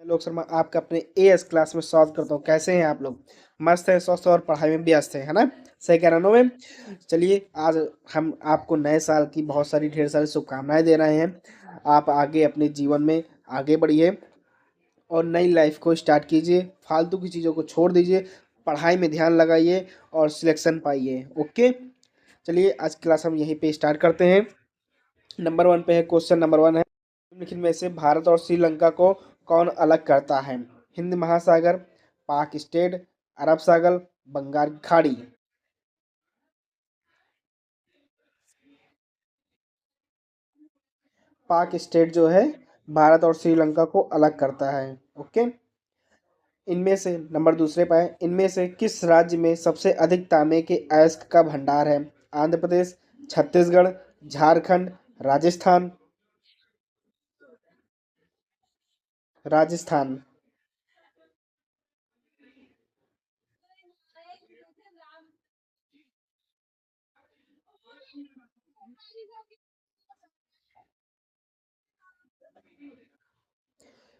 लोग शर्मा आपका अपने एएस क्लास में स्वागत करता हूँ। कैसे हैं आप लोग? मस्त है, स्वस्थ और पढ़ाई में व्यस्त है ना? सही कह रहा हूँ मैं? चलिए, आज हम आपको नए साल की बहुत सारी ढेर सारी शुभकामनाएं दे रहे हैं। आप आगे अपने जीवन में आगे बढ़िए और नई लाइफ को स्टार्ट कीजिए। फालतू की चीज़ों को छोड़ दीजिए, पढ़ाई में ध्यान लगाइए और सिलेक्शन पाइए। ओके, चलिए आज क्लास हम यहीं पे स्टार्ट करते हैं। नंबर वन पे है, क्वेश्चन नंबर वन है, निम्नलिखित में से भारत और श्रीलंका को कौन अलग करता है? हिंद महासागर, पाक स्टेट, अरब सागर, बंगाल की खाड़ी। पाक स्टेट जो है भारत और श्रीलंका को अलग करता है। ओके, इनमें से नंबर दूसरे पर है, इनमें से किस राज्य में सबसे अधिक तांबे के अयस्क का भंडार है? आंध्र प्रदेश, छत्तीसगढ़, झारखंड, राजस्थान। राजस्थान।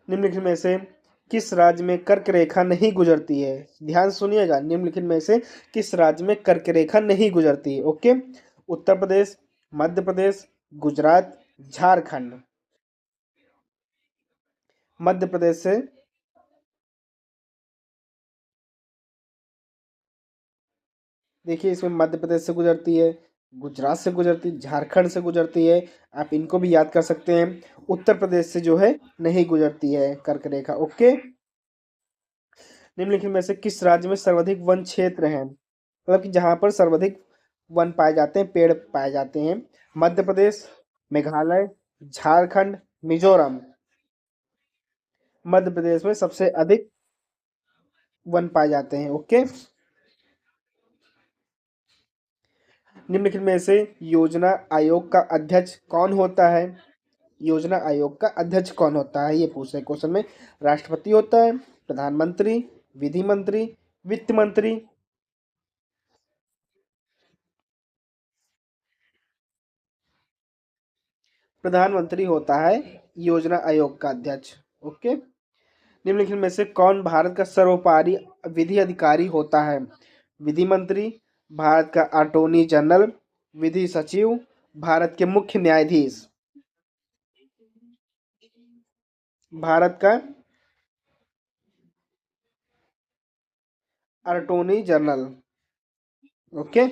निम्नलिखित में से किस राज्य में कर्क रेखा नहीं गुजरती है? ध्यान सुनिएगा, निम्नलिखित में से किस राज्य में कर्क रेखा नहीं गुजरती है? ओके, उत्तर प्रदेश, मध्य प्रदेश, गुजरात, झारखंड। मध्य प्रदेश से। देखिए, इसमें मध्य प्रदेश से गुजरती है, गुजरात से गुजरती, झारखंड से गुजरती है। आप इनको भी याद कर सकते हैं। उत्तर प्रदेश से जो है नहीं गुजरती है कर्क रेखा। ओके, निम्नलिखित में से किस राज्य में सर्वाधिक वन क्षेत्र हैं? मतलब कि जहाँ पर सर्वाधिक वन पाए जाते हैं, पेड़ पाए जाते हैं। मध्य प्रदेश, मेघालय, झारखंड, मिजोरम। मध्य प्रदेश में सबसे अधिक वन पाए जाते हैं। ओके, निम्नलिखित में से योजना आयोग का अध्यक्ष कौन होता है? योजना आयोग का अध्यक्ष कौन होता है, ये पूछ रहे क्वेश्चन में। राष्ट्रपति होता है, प्रधानमंत्री, विधि मंत्री, वित्त मंत्री। प्रधानमंत्री होता है योजना आयोग का अध्यक्ष। ओके, निम्नलिखित में से कौन भारत का सर्वोपरि विधि अधिकारी होता है? विधि मंत्री, भारत का अटॉर्नी जनरल, विधि सचिव, भारत के मुख्य न्यायाधीश। भारत का अटॉर्नी जनरल। ओके,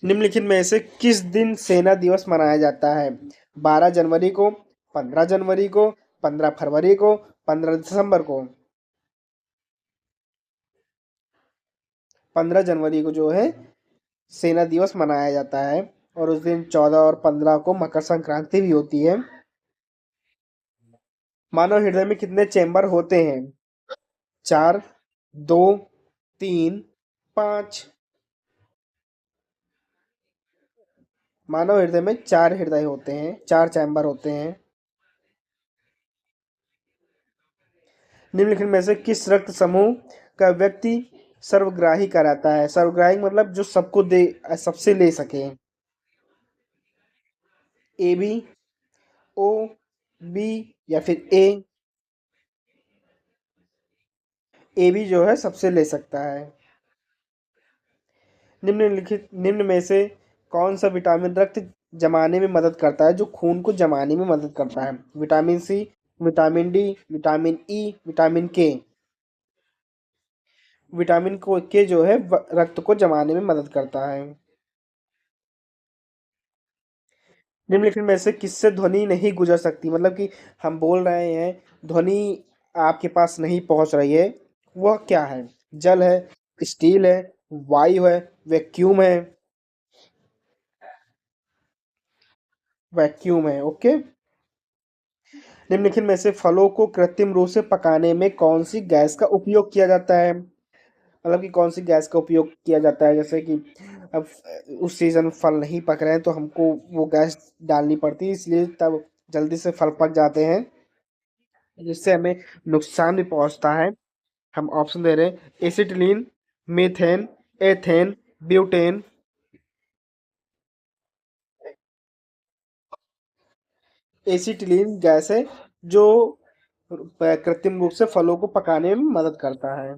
निम्नलिखित में से किस दिन सेना दिवस मनाया जाता है? 12 जनवरी को, 15 जनवरी को, 15 फरवरी को, 15 दिसंबर को। 15 जनवरी को जो है सेना दिवस मनाया जाता है और उस दिन 14 और 15 को मकर संक्रांति भी होती है। मानव हृदय में कितने चैम्बर होते हैं? 4, 2, 3, 5। मानव हृदय में 4 हृदय होते हैं, 4 चैम्बर होते हैं। निम्नलिखित में से किस रक्त समूह का व्यक्ति सर्वग्राही कराता है? सर्वग्राही मतलब जो सबको दे, सबसे ले सके। ए बी, ओ, बी या फिर ए? ए बी जो है सबसे ले सकता है। निम्न में से कौन सा विटामिन रक्त जमाने में मदद करता है, जो खून को जमाने में मदद करता है? Vitamin C, vitamin D, vitamin E, vitamin K. Vitamin को के जो है रक्त को जमाने में मदद करता है। निम्नलिखित में से किससे ध्वनि नहीं गुजर सकती? मतलब कि हम बोल रहे हैं, ध्वनि आपके पास नहीं पहुंच रही है, वह क्या है? जल है, स्टील है, वायु है, वैक्यूम है। वैक्यूम है। ओके, निम्नलिखित में से फलों को कृत्रिम रूप से पकाने में कौन सी गैस का उपयोग किया जाता है? मतलब कि कौन सी गैस का उपयोग किया जाता है, जैसे कि अब उस सीजन फल नहीं पक रहे हैं तो हमको वो गैस डालनी पड़ती है, इसलिए तब जल्दी से फल पक जाते हैं, जिससे हमें नुकसान भी पहुंचता है। हम ऑप्शन दे रहे हैं, acetylene, methane, ethane, butane. Acetylene gas है जो कृत्रिम रूप से फलों को पकाने में मदद करता है।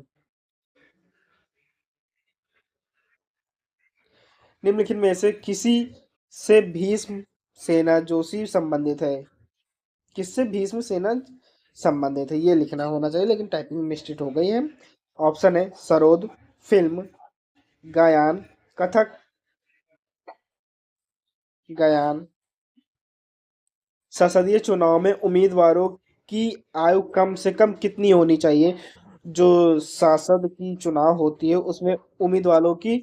निम्नलिखित में से किसी से भीष्म सेना जोशी संबंधित है? किससे भीष्म सेना संबंधित है ये लिखना होना चाहिए, लेकिन टाइपिंग मिस्टेक हो गई है। ऑप्शन है सरोद, फिल्म, गायन, कथक, गायन। संसदीय चुनाव में उम्मीदवारों की आयु कम से कम कितनी होनी चाहिए? जो सांसद की चुनाव होती है उसमें उम्मीदवारों की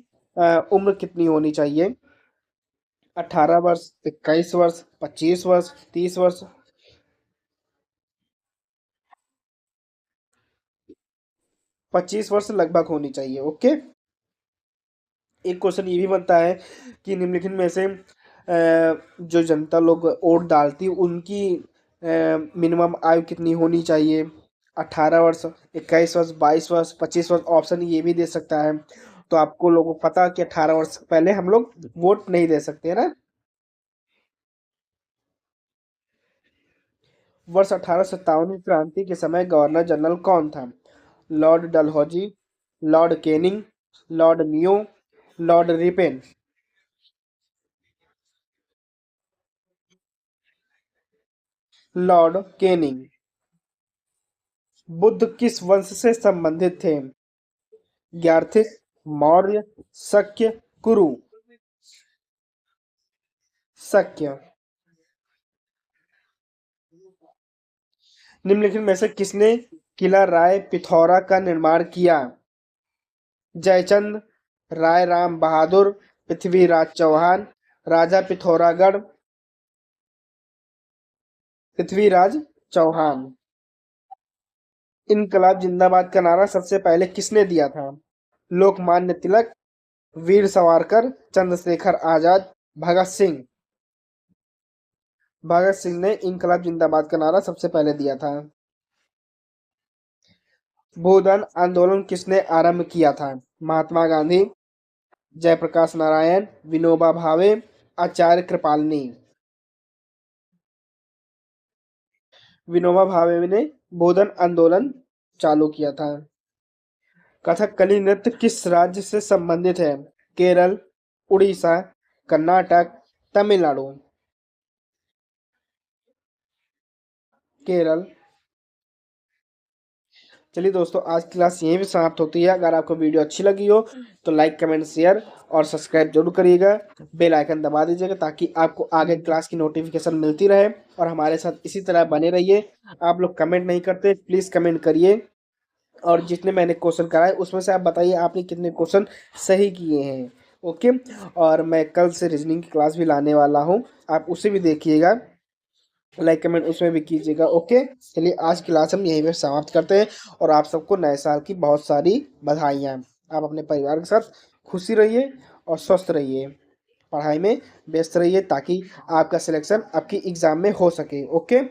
उम्र कितनी होनी चाहिए? 18 वर्ष, 21 वर्ष, 25 वर्ष, 30 वर्ष? 25 वर्ष लगभग होनी चाहिए। ओके। एक क्वेश्चन ये भी बनता है कि निम्नलिखित में से जो जनता लोग वोट डालती उनकी मिनिमम आयु कितनी होनी चाहिए? 18 वर्ष, 21 वर्ष, 22 वर्ष, 25 वर्ष? ऑप्शन ये भी दे सकता है। तो आपको लोगों को पता कि 18 वर्ष पहले हम लोग वोट नहीं दे सकते है ना। वर्ष 1857 की क्रांति के समय गवर्नर जनरल कौन था? Lord Dalhousie, lord Canning, lord Mayo, lord Ripon? Lord Canning. Buddha किस वंश से संबंधित थे? ग्यार्थिक, मौर्य, शक्य, कुरु? शक्य। निम्नलिखित में से किसने किला राय पिथौरा का निर्माण किया? जयचंद, राय राम बहादुर, पृथ्वीराज चौहान, राजा पिथौरागढ़? पृथ्वीराज चौहान। इनकलाब जिंदाबाद का नारा सबसे पहले किसने दिया था? लोकमान्य तिलक, वीर सावरकर, चंद्रशेखर आजाद, भगत सिंह? भगत सिंह ने इनकलाब जिंदाबाद का नारा सबसे पहले दिया था। भूदान आंदोलन किसने आरंभ किया था? महात्मा गांधी, जयप्रकाश नारायण, विनोबा भावे, आचार्य कृपालनी? विनोबा भावे ने भूदान आंदोलन चालू किया था। कथकली नृत्य किस राज्य से संबंधित है? केरल, उड़ीसा, कर्नाटक, तमिलनाडु? केरल। चलिए दोस्तों, आज की क्लास यहीं पे समाप्त होती है। अगर आपको वीडियो अच्छी लगी हो तो लाइक, कमेंट, शेयर और सब्सक्राइब जरूर करिएगा। बेल आइकन दबा दीजिएगा ताकि आपको आगे क्लास की नोटिफिकेशन मिलती रहे और हमारे साथ इसी तरह बने रहिए। आप लोग कमेंट नहीं करते, प्लीज़ कमेंट करिए। और जितने मैंने क्वेश्चन कराए उसमें से आप बताइए आपने कितने क्वेश्चन सही किए हैं। ओके। और मैं कल से रीजनिंग की क्लास भी लाने वाला हूँ, आप उसे भी देखिएगा। लाइक कमेंट उसमें भी कीजिएगा। ओके। चलिए आज की क्लास हम यहीं पे समाप्त करते हैं और आप सबको नए साल की बहुत सारी बधाइयाँ। आप अपने परिवार के साथ खुशी रहिए और स्वस्थ रहिए, पढ़ाई में व्यस्त रहिए ताकि आपका सिलेक्शन आपकी एग्ज़ाम में हो सके। ओके।